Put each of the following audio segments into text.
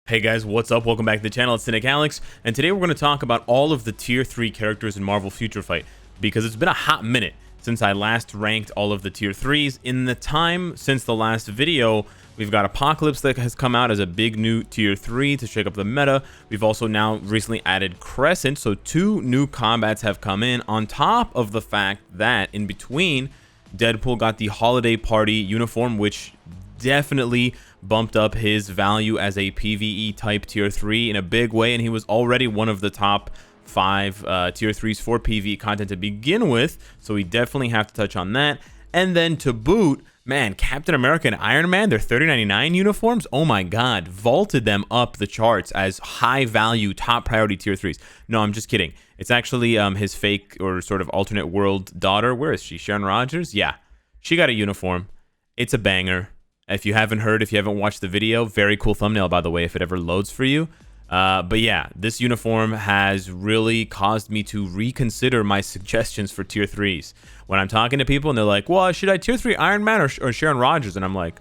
Hey guys, what's up? Welcome back to the channel. It's Cynicalex, and today we're going to talk about all of the tier 3 characters in Marvel Future Fight, because it's been a hot minute since I last ranked all of the tier 3s. In the time since the last video, we've got Apocalypse that has come out as a big new tier 3 to shake up the meta. We've also now recently added Crescent, so 2 new combats have come in, on top of the fact that in between, Deadpool got the Holiday Party uniform, which definitely bumped up his value as a PvE type tier 3 in a big way, and he was already one of the top 5 tier 3s for PvE content to begin with, so we definitely have to touch on that. And then to boot, man, Captain America and Iron Man, their 3099 uniforms, oh my god, vaulted them up the charts as high value top priority tier 3s. No, I'm just kidding. It's actually his fake or sort of alternate world daughter. Where is she? Sharon Rogers? Yeah, she got a uniform. It's a banger. If you haven't heard, if you haven't watched the video, very cool thumbnail, by the way, if it ever loads for you. But yeah, this uniform has really caused me to reconsider my suggestions for tier 3s. When I'm talking to people and they're like, well, should I tier 3 Iron Man or Sharon Rogers? And I'm like,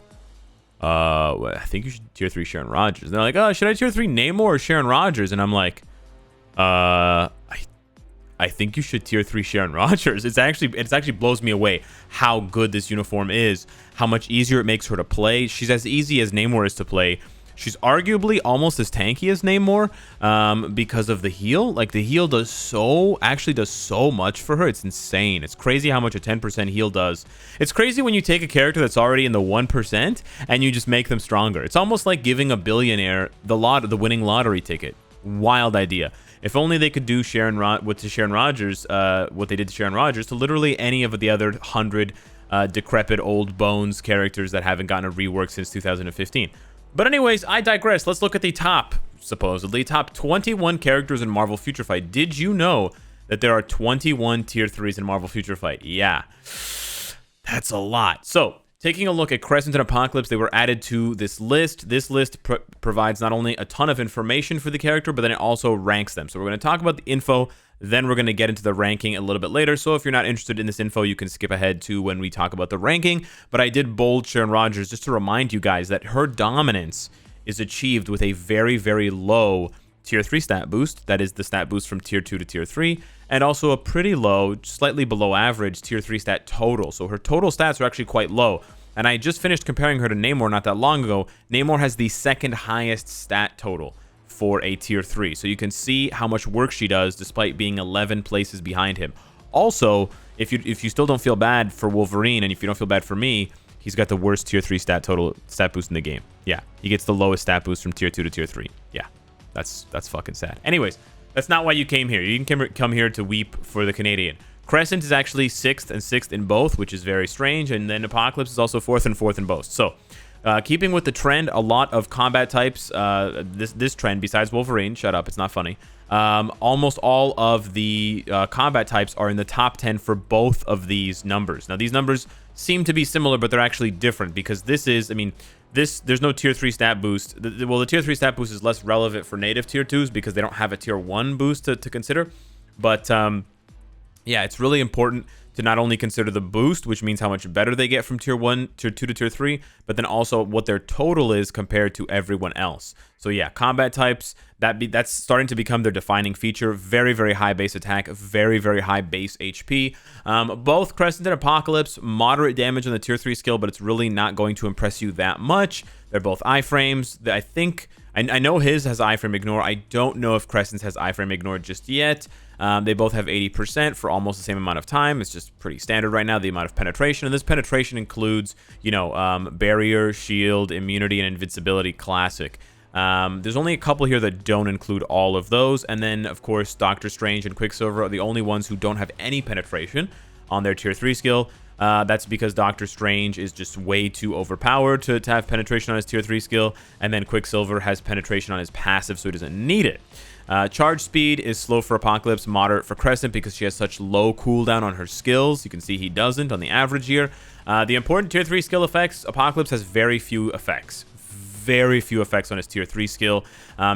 well, I think you should tier 3 Sharon Rogers. And they're like, oh, should I tier 3 Namor or Sharon Rogers? And I'm like, I think you should tier 3 Sharon Rogers. It actually blows me away how good this uniform is, how much easier it makes her to play. She's as easy as Namor is to play. She's arguably almost as tanky as Namor because of the heal. Like, the heal actually does so much for her. It's insane. It's crazy how much a 10% heal does. It's crazy when you take a character that's already in the 1% and you just make them stronger. It's almost like giving a billionaire the winning lottery ticket. Wild idea. If only they could do Sharon Rogers, what they did to Sharon Rogers, to literally any of the other 100 decrepit old bones characters that haven't gotten a rework since 2015. But anyways, I digress. Let's look at the supposedly top 21 characters in Marvel Future Fight. Did you know that there are 21 tier 3s in Marvel Future Fight? Yeah, that's a lot. So, taking a look at Crescent and Apocalypse, they were added to this list. This list provides not only a ton of information for the character, but then it also ranks them. So we're going to talk about the info, then we're going to get into the ranking a little bit later. So if you're not interested in this info, you can skip ahead to when we talk about the ranking. But I did bold Sharon Rogers just to remind you guys that her dominance is achieved with a very, very low tier 3 stat boost. That is the stat boost from tier 2 to tier 3. And also a pretty low, slightly below average tier 3 stat total. So her total stats are actually quite low. And I just finished comparing her to Namor not that long ago. Namor has the second highest stat total for a tier 3. So you can see how much work she does despite being 11 places behind him. Also, if you still don't feel bad for Wolverine, and if you don't feel bad for me, he's got the worst tier 3 stat boost in the game. Yeah, he gets the lowest stat boost from tier 2 to tier 3. Yeah, that's fucking sad. Anyways, that's not why you came here. You didn't come here to weep for the Canadian. Crescent is actually 6th and 6th in both, which is very strange. And then Apocalypse is also 4th and 4th in both. So, keeping with the trend, a lot of combat types, this trend, besides Wolverine, shut up, it's not funny. Almost all of the combat types are in the top 10 for both of these numbers. Now, these numbers seem to be similar, but they're actually different because this is, there's no tier 3 stat boost. The tier 3 stat boost is less relevant for native tier 2s because they don't have a tier 1 boost to consider. But, yeah, it's really important to not only consider the boost, which means how much better they get from tier 1, tier 2 to tier 3, but then also what their total is compared to everyone else. So yeah, combat types, that's starting to become their defining feature. Very, very high base attack, very, very high base HP. Both Crescent and Apocalypse, moderate damage on the tier 3 skill, but it's really not going to impress you that much. They're both iframes. I know his has iframe ignore. I don't know if Crescent's has iframe ignore just yet. They both have 80% for almost the same amount of time. It's just pretty standard right now, the amount of penetration. And this penetration includes, barrier, shield, immunity, and invincibility classic. There's only a couple here that don't include all of those. And then, of course, Doctor Strange and Quicksilver are the only ones who don't have any penetration on their tier 3 skill. That's because Doctor Strange is just way too overpowered to have penetration on his tier 3 skill, and then Quicksilver has penetration on his passive, so he doesn't need it. Charge speed is slow for Apocalypse, moderate for Crescent because she has such low cooldown on her skills. You can see he doesn't on the average here. The important tier 3 skill effects, Apocalypse has very few effects. Very few effects on his tier 3 skill.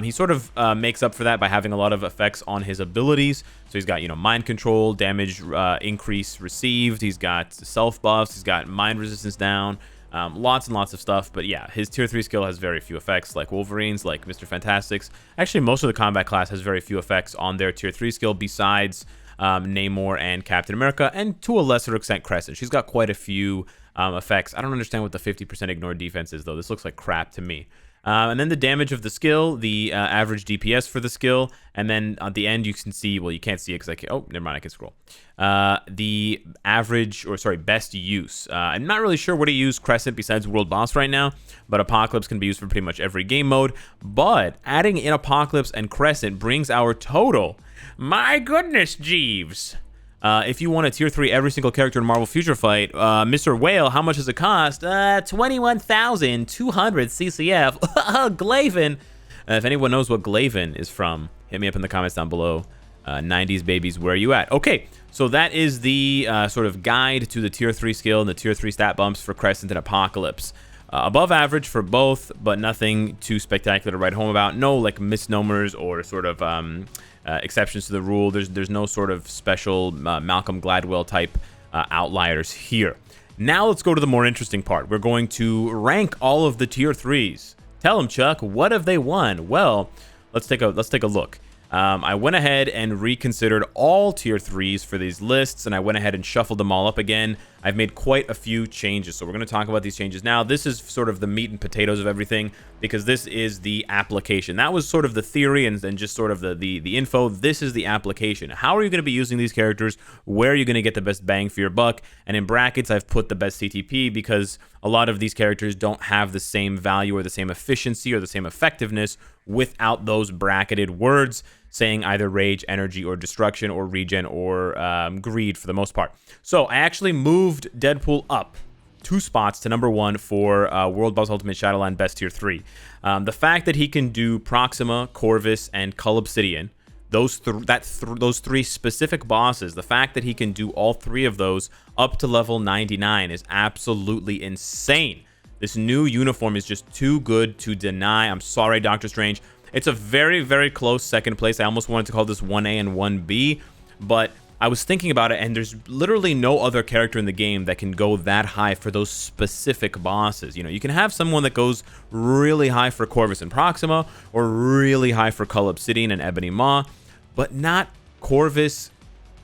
He sort of makes up for that by having a lot of effects on his abilities. So he's got, mind control, damage increase received. He's got self buffs. He's got mind resistance down. Lots and lots of stuff, but yeah, his tier 3 skill has very few effects, like Wolverine's, like Mr. Fantastic's. Actually, most of the combat class has very few effects on their tier 3 skill besides Namor and Captain America, and to a lesser extent Crescent. She's got quite a few effects. I don't understand what the 50% ignore defense is, though. This looks like crap to me. And then the damage of the skill, the average DPS for the skill, and then at the end you can see, well, you can't see it because I can't, oh, never mind, I can scroll. The average, or sorry, best use. I'm not really sure what to use Crescent besides World Boss right now, but Apocalypse can be used for pretty much every game mode. But adding in Apocalypse and Crescent brings our total. My goodness, Jeeves. If you want a tier 3 every single character in Marvel Future Fight, Mr. Whale, how much does it cost? 21,200 CCF. Glaven. If anyone knows what Glaven is from, hit me up in the comments down below. 90s babies, where are you at? Okay, so that is the sort of guide to the tier 3 skill and the tier 3 stat bumps for Crescent and Apocalypse. Above average for both, but nothing too spectacular to write home about. No like misnomers or sort of exceptions to the rule. There's no sort of special Malcolm Gladwell type outliers here. Now let's go to the more interesting part. We're going to rank all of the tier 3s. Tell them, Chuck, what have they won? Well, let's take a look. I went ahead and reconsidered all tier 3s for these lists, and I went ahead and shuffled them all up again. I've made quite a few changes, so we're going to talk about these changes now. This is sort of the meat and potatoes of everything, because this is the application. That was sort of the theory and just sort of the info. This is the application. How are you going to be using these characters? Where are you going to get the best bang for your buck? And in brackets, I've put the best CTP because a lot of these characters don't have the same value or the same efficiency or the same effectiveness without those bracketed words saying either rage, energy, or destruction, or regen, or greed for the most part. So I actually moved Deadpool up 2 spots to number 1 for World Boss Ultimate Shadowland Best Tier 3. The fact that he can do Proxima, Corvus, and Cull Obsidian, those 3 specific bosses, the fact that he can do all 3 of those up to level 99 is absolutely insane. This new uniform is just too good to deny. I'm sorry, Doctor Strange. It's a very, very close second place. I almost wanted to call this 1A and 1B, but I was thinking about it, and there's literally no other character in the game that can go that high for those specific bosses. You know, you can have someone that goes really high for Corvus and Proxima, or really high for Cull Obsidian and Ebony Maw, but not Corvus,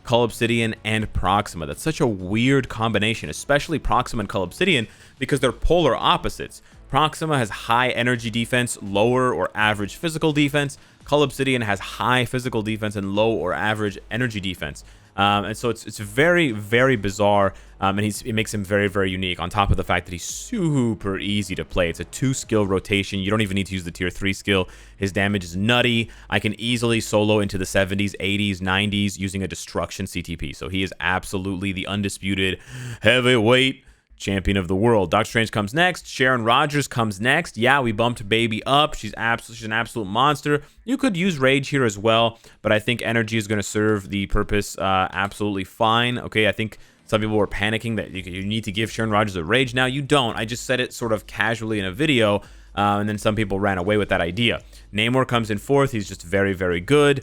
Cull Obsidian, and Proxima. That's such a weird combination, especially Proxima and Cull Obsidian, because they're polar opposites. Proxima has high energy defense, lower or average physical defense. Cull Obsidian has high physical defense and low or average energy defense. And so it's very, very bizarre, and it makes him very, very unique, on top of the fact that he's super easy to play. It's a 2-skill rotation. You don't even need to use the tier 3 skill. His damage is nutty. I can easily solo into the 70s, 80s, 90s using a destruction CTP. So he is absolutely the undisputed heavyweight champion of the world. Doctor Strange comes next. Sharon Rogers comes next. Yeah, we bumped Baby up. She's an absolute monster. You could use Rage here as well, but I think Energy is going to serve the purpose absolutely fine. Okay, I think some people were panicking that you need to give Sharon Rogers a Rage now. You don't. I just said it sort of casually in a video, and then some people ran away with that idea. Namor comes in 4th. He's just very, very good.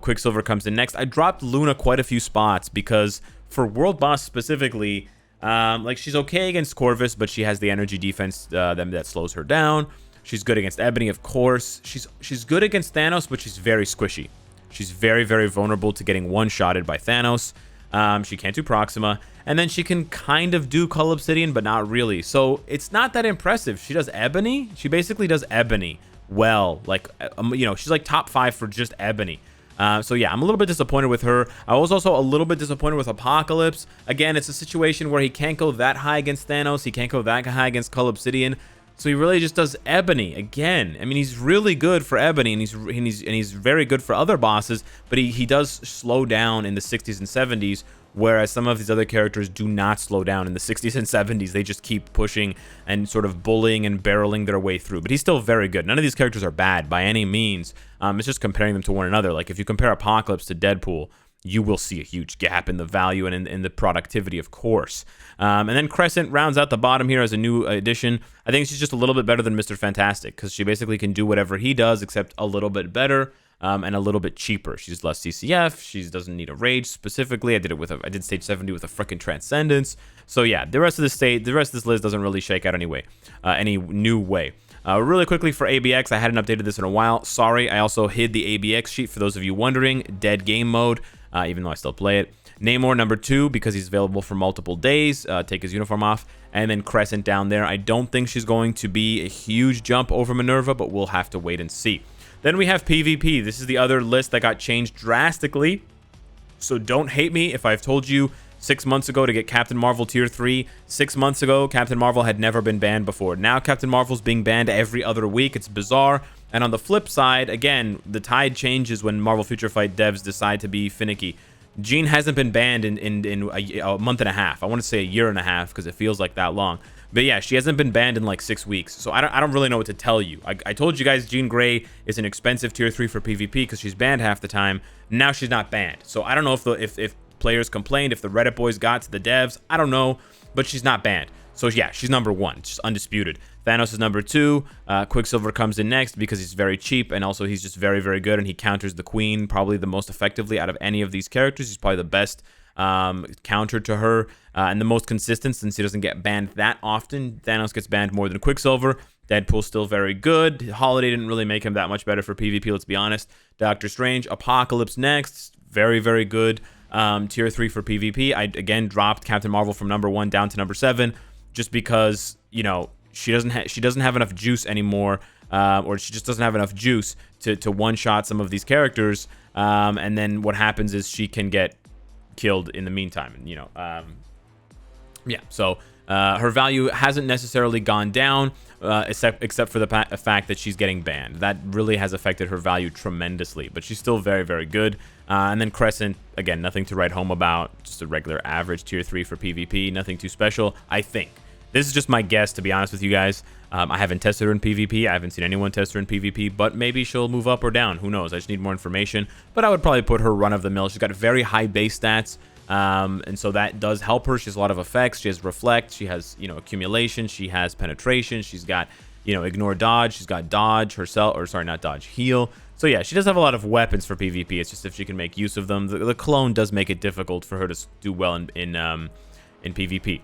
Quicksilver comes in next. I dropped Luna quite a few spots because for World Boss specifically, like, she's okay against Corvus, but she has the energy defense that slows her down. She's good against Ebony, of course. She's good against Thanos, but she's very squishy. She's very, very vulnerable to getting one-shotted by Thanos. She can't do Proxima. And then she can kind of do Cull Obsidian, but not really. So it's not that impressive. She does Ebony. She basically does Ebony well. Like, you know, she's like top 5 for just Ebony. So yeah, I'm a little bit disappointed with her. I was also a little bit disappointed with Apocalypse. Again, it's a situation where he can't go that high against Thanos. He can't go that high against Cull Obsidian. So he really just does Ebony again. I mean, he's really good for Ebony, and he's very good for other bosses, but he does slow down in the 60s and 70s, whereas some of these other characters do not slow down in the 60s and 70s. They just keep pushing and sort of bullying and barreling their way through. But he's still very good. None of these characters are bad by any means. It's just comparing them to one another. Like, if you compare Apocalypse to Deadpool, you will see a huge gap in the value and in the productivity, of course. And then Crescent rounds out the bottom here as a new addition. I think she's just a little bit better than Mr. Fantastic, because she basically can do whatever he does, except a little bit better. and a little bit cheaper. She's less CCF. She doesn't need a rage specifically. I did stage 70 with a freaking transcendence. So yeah, the rest of this list doesn't really shake out anyway, any new way. Really quickly for ABX, I hadn't updated this in a while. Sorry, I also hid the ABX sheet for those of you wondering. Dead game mode, even though I still play it. Namor number 2 because he's available for multiple days. Take his uniform off. And then Crescent down there. I don't think she's going to be a huge jump over Minerva, but we'll have to wait and see. Then we have PvP. This is the other list that got changed drastically. So don't hate me if I've told you 6 months ago to get Captain Marvel tier 3. 6 months ago, Captain Marvel had never been banned before. Now Captain Marvel's being banned every other week. It's bizarre. And on the flip side, again, the tide changes when Marvel Future Fight devs decide to be finicky. Jean hasn't been banned in a month and a half. I want to say a year and a half because it feels like that long. But yeah, she hasn't been banned in like 6 weeks. So I don't really know what to tell you. I told you guys Jean Grey is an expensive tier 3 for PvP because she's banned half the time. Now she's not banned. So I don't know if players complained, if the Reddit boys got to the devs. I don't know, but she's not banned. So yeah, she's number 1, just undisputed. Thanos is number 2. Quicksilver comes in next because he's very cheap, and also he's just very, very good, and he counters the Queen probably the most effectively out of any of these characters. He's probably the best counter to her, and the most consistent since he doesn't get banned that often. Thanos gets banned more than Quicksilver. Deadpool's still very good. Holiday didn't really make him that much better for PvP, let's be honest. Doctor Strange, Apocalypse next. Very, very good. Tier 3 for PvP. I, again, dropped Captain Marvel from number 1 down to number 7 just because, you know, she doesn't have enough juice anymore, or she just doesn't have enough juice to one-shot some of these characters, and then what happens is she can get killed in the meantime, you know. Yeah, so her value hasn't necessarily gone down, except for the fact that she's getting banned. That really has affected her value tremendously, but she's still very, very good. And then Crescent, again, nothing to write home about, just a regular average tier 3 for PvP, nothing too special, I think. This is just my guess, to be honest with you guys. I haven't tested her in PvP. I haven't seen anyone test her in PvP, but maybe she'll move up or down. Who knows? I just need more information. But I would probably put her run-of-the-mill. She's got very high base stats, and so that does help her. She has a lot of effects. She has Reflect. She has, you know, Accumulation. She has Penetration. She's got, you know, Ignore Dodge. She's got Dodge herself, or sorry, not Dodge, Heal. So yeah, she does have a lot of weapons for PvP. It's just if she can make use of them. The clone does make it difficult for her to do well in PvP.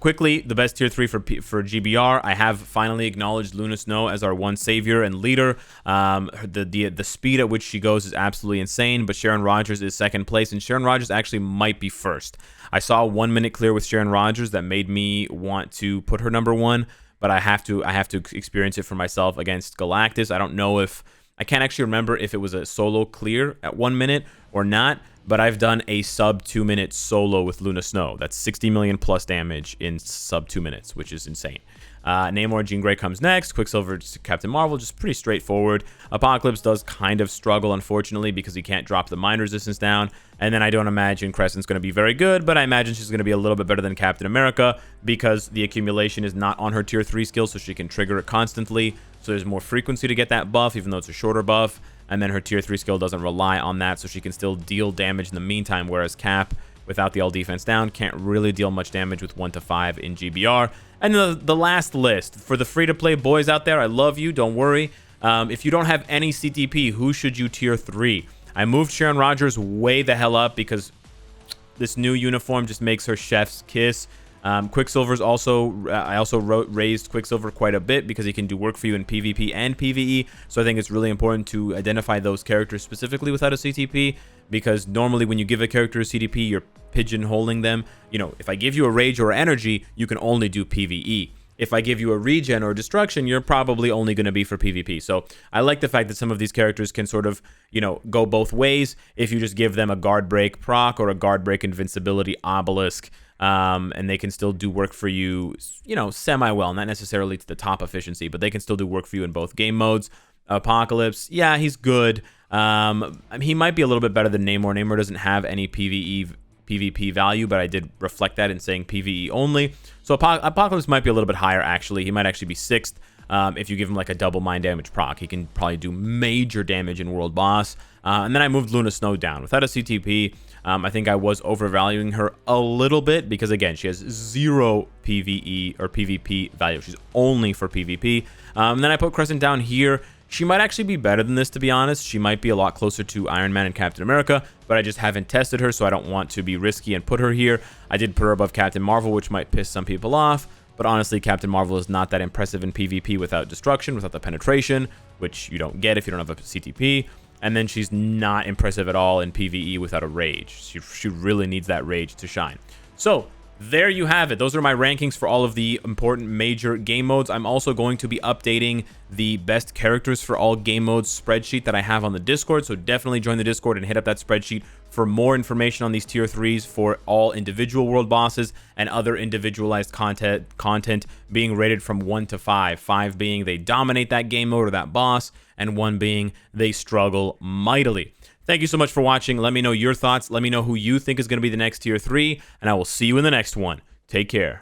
Quickly, the best tier 3 for GBR. I have finally acknowledged Luna Snow as our one savior and leader. The speed at which she goes is absolutely insane, but Sharon Rogers is second place, and Sharon Rogers actually might be first. I saw a 1 minute clear with Sharon Rogers that made me want to put her number 1, but I have to experience it for myself against Galactus. I can't actually remember if it was a solo clear at 1 minute or not, but I've done a sub 2 minute solo with Luna Snow. That's 60 million plus damage in sub 2 minutes, which is insane. Namor, Jean Grey comes next. Quicksilver, Captain Marvel, just pretty straightforward. Apocalypse does kind of struggle, unfortunately, because he can't drop the mine resistance down. And then I don't imagine Crescent's going to be very good, but I imagine she's going to be a little bit better than Captain America because the accumulation is not on her tier 3 skill, so she can trigger it constantly. So there's more frequency to get that buff, even though it's a shorter buff. And then her tier 3 skill doesn't rely on that, so she can still deal damage in the meantime, whereas Cap, without the all defense down, can't really deal much damage with 1 to 5 in GBR. And the last list, for the free-to-play boys out there, I love you, don't worry. If you don't have any CTP, who should you tier 3? I moved Sharon Rogers way the hell up because this new uniform just makes her chef's kiss. Quicksilver's also, I also raised Quicksilver quite a bit because he can do work for you in PvP and PvE. So I think it's really important to identify those characters specifically without a CTP, because normally when you give a character a CTP, you're pigeonholing them. You know, if I give you a rage or energy, you can only do PvE. If I give you a regen or destruction, you're probably only going to be for PvP. So I like the fact that some of these characters can sort of, you know, go both ways. If you just give them a guard break proc or a guard break invincibility obelisk, and they can still do work for you, you know, semi-well, not necessarily to the top efficiency, but they can still do work for you in both game modes. Apocalypse, yeah, he's good. I mean, he might be a little bit better than Namor. Namor doesn't have any PvP value, but I did reflect that in saying PvE only. So Apocalypse might be a little bit higher, actually. He might actually be 6th. If you give him like a double mind damage proc, he can probably do major damage in World Boss. And then I moved Luna Snow down. Without a CTP, I think I was overvaluing her a little bit because, again, she has 0 PvE or PvP value. She's only for PvP. And then I put Crescent down here. She might actually be better than this, to be honest. She might be a lot closer to Iron Man and Captain America, but I just haven't tested her, so I don't want to be risky and put her here. I did put her above Captain Marvel, which might piss some people off, but honestly, Captain Marvel is not that impressive in PvP without destruction, without the penetration, which you don't get if you don't have a CTP. And then she's not impressive at all in PvE without a rage. She really needs that rage to shine. So there you have it. Those are my rankings for all of the important major game modes. I'm also going to be updating the best characters for all game modes spreadsheet that I have on the Discord. So definitely join the Discord and hit up that spreadsheet for more information on these tier 3s for all individual world bosses and other individualized content being rated from 1 to 5. 5 being they dominate that game mode or that boss, and 1 being they struggle mightily. Thank you so much for watching. Let me know your thoughts. Let me know who you think is going to be the next tier 3, and I will see you in the next one. Take care.